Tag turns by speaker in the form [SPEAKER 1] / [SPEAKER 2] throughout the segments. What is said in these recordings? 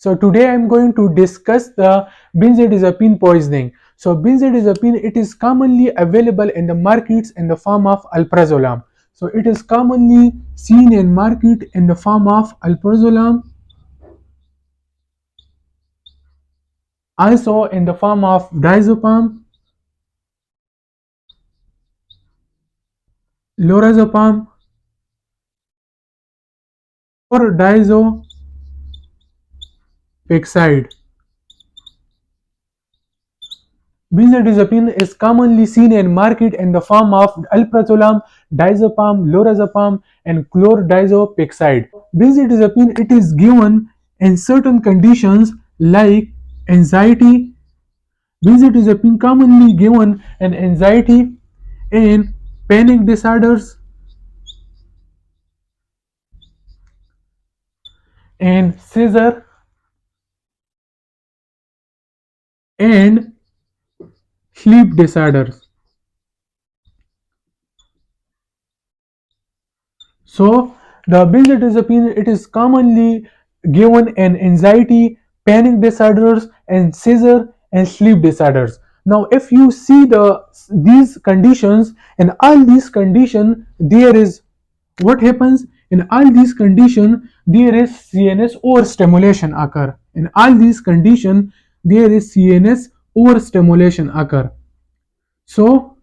[SPEAKER 1] So today I am going to discuss the benzodiazepine poisoning. So benzodiazepine, it is commonly available in the markets in the form of alprazolam. So it is commonly seen in market in the form of alprazolam, also in the form of diazepam, lorazepam, or diazopixide. Benzodiazepine is commonly seen in market in the form of alprazolam, diazepam, lorazepam, and chlordiazopixide. Benzodiazepine, it is given in certain conditions like anxiety. Benzodiazepine commonly given in anxiety, in panic disorders, in seizure, and sleep disorders. So the benzodiazepine, it is commonly given in anxiety, panic disorders, and seizure and sleep disorders. Now, if you see these conditions, in all these conditions, there is what happens in all these conditions. There is CNS overstimulation occur. In all these conditions, there is CNS overstimulation occur. So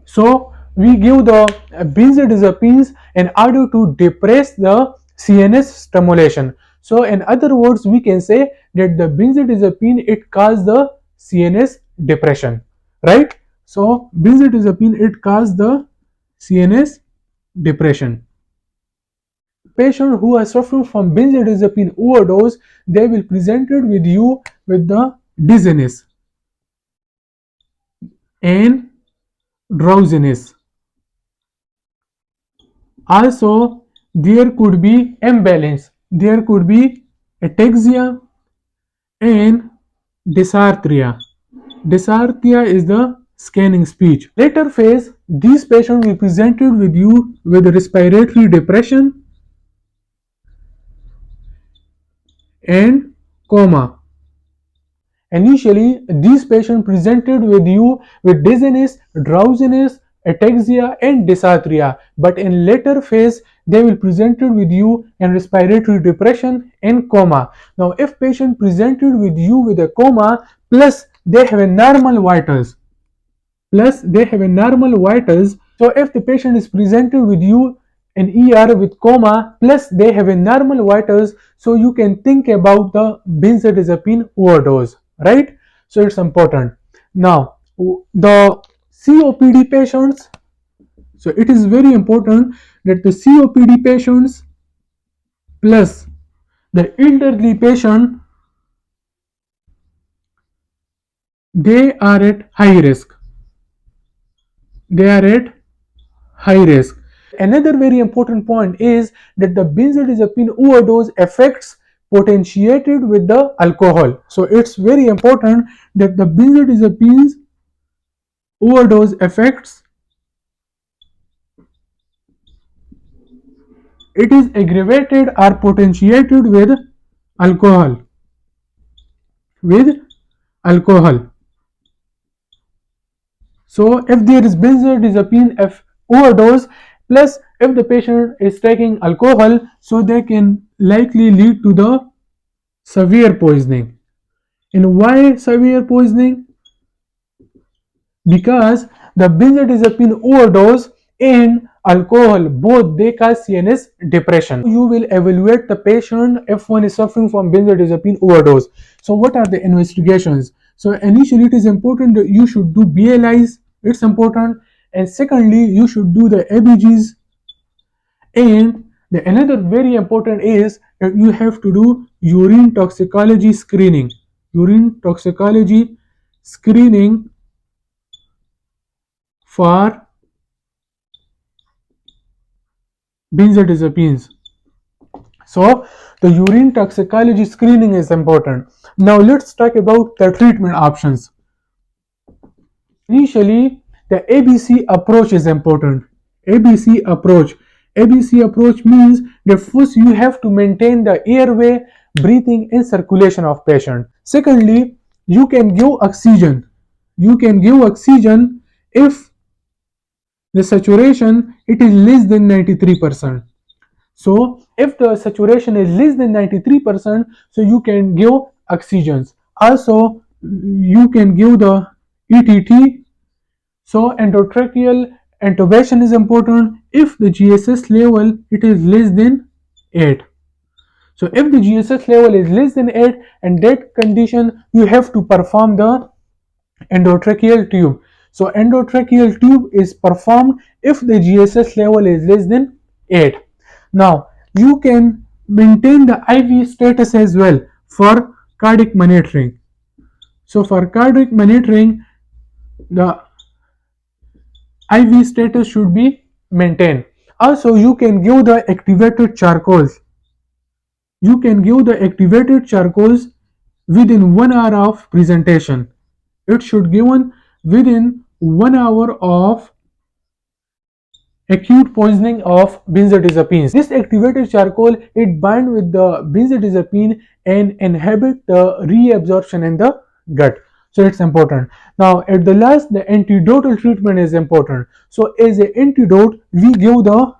[SPEAKER 1] So we give the benzodiazepines in order to depress the CNS stimulation. So in other words, we can say that the benzodiazepine, it causes the CNS depression, right? So benzodiazepine, it causes the CNS depression. Patient who are suffering from benzodiazepine overdose, they will presented with you with the dizziness and drowsiness. Also, there could be imbalance, there could be ataxia and dysarthria. Dysarthria is the scanning speech. Later phase, these patients will presented with you with respiratory depression and coma. Initially, these patients presented with you with dizziness, drowsiness, ataxia, and dysarthria, but in later phase, they will presented with you in respiratory depression and coma. Now, if patient presented with you with a coma plus they have a normal vitals, so if the patient is presented with you in ER with coma plus they have a normal vitals, so you can think about the benzodiazepine overdose, right? So it's important. Now the COPD patients, so it is very important that the COPD patients plus the elderly patient, they are at high risk. They are at high risk. Another very important point is that the benzodiazepine overdose affects potentiated with the alcohol. So it's very important that the benzodiazepine overdose affects, it is aggravated or potentiated with alcohol. With alcohol. So if there is benzodiazepine overdose plus if the patient is taking alcohol, so they can likely lead to the severe poisoning. And why severe poisoning? Because the benzodiazepine overdose and alcohol, both they cause CNS depression. You will evaluate the patient if one is suffering from benzodiazepine overdose. So what are the investigations? So initially it is important that you should do BLIs, it's important, and secondly you should do the ABGs, and another very important is that you have to do urine toxicology screening. Urine toxicology screening for benzodiazepines. So the urine toxicology screening is important. Now let's talk about the treatment options. Initially, the ABC approach is important. ABC approach. ABC approach means that first you have to maintain the airway, breathing and circulation of patient. Secondly, you can give oxygen. You can give oxygen if the saturation it is less than 93%. So if the saturation is less than 93%, so you can give oxygens. Also, you can give the ETT. So endotracheal intubation is important if the GSS level it is less than 8. So if the GSS level is less than 8, and that condition you have to perform the endotracheal tube. So endotracheal tube is performed if the GSS level is less than 8. Now you can maintain the IV status as well for cardiac monitoring. So for cardiac monitoring, the IV status should be maintained. Also, you can give the activated charcoals. You can give the activated charcoals within 1 hour of presentation. It should given within 1 hour of acute poisoning of benzodiazepines. This activated charcoal it bind with the benzodiazepine and inhibit the reabsorption in the gut. So it's important. Now at the last, the antidotal treatment is important. So as an antidote, we give the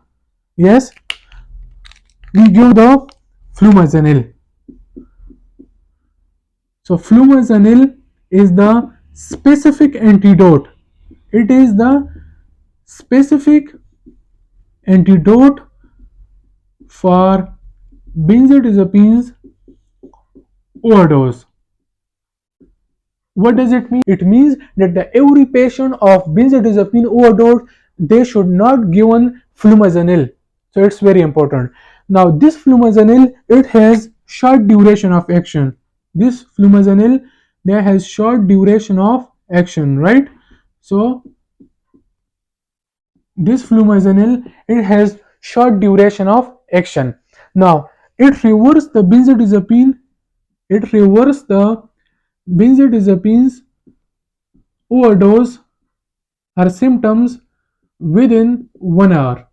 [SPEAKER 1] flumazenil. So flumazenil is the specific antidote. It is the specific antidote for benzodiazepines overdose. What does it mean? It means that every patient of benzodiazepine overdose, they should not given flumazenil. So it's very important. Now this flumazenil, it has short duration of action. This flumazenil, that has short duration of action, right? So this flumazenil, it has short duration of action. Now it reverses the benzodiazepine, it reverses the benzodiazepines overdose or symptoms within 1 hour.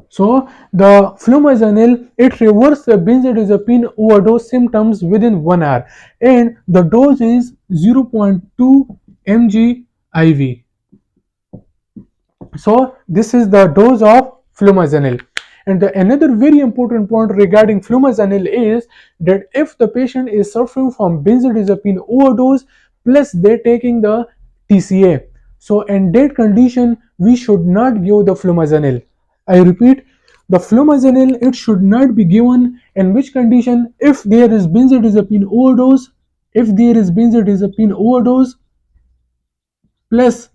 [SPEAKER 1] So the flumazenil it reverses the benzodiazepine overdose symptoms within 1 hour, and the dose is 0.2 mg IV. So this is the dose of flumazenil. And another very important point regarding flumazenil is that if the patient is suffering from benzodiazepine overdose plus they're taking the TCA, so in that condition we should not give the flumazenil. I repeat, the flumazenil it should not be given in which condition? If there is benzodiazepine overdose, plus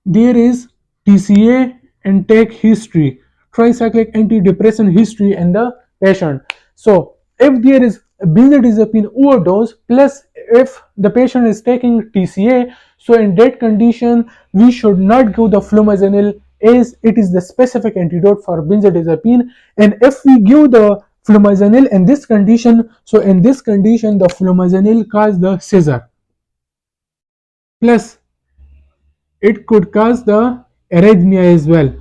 [SPEAKER 1] there is TCA and take history, tricyclic antidepressant history in the patient. So if there is benzodiazepine overdose plus if the patient is taking TCA, so in that condition we should not give the flumazenil as it is the specific antidote for benzodiazepine. And if we give the flumazenil in this condition, so in this condition the flumazenil cause the seizure, plus it could cause the arrhythmia as well.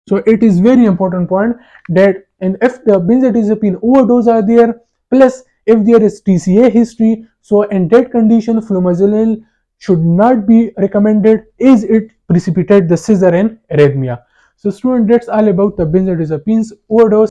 [SPEAKER 1] So it is very important point that, and if the benzodiazepine overdose are there, plus if there is TCA history, so in that condition flumazenil should not be recommended as it precipitates the seizure and arrhythmia. So students, that's all about the benzodiazepines overdose.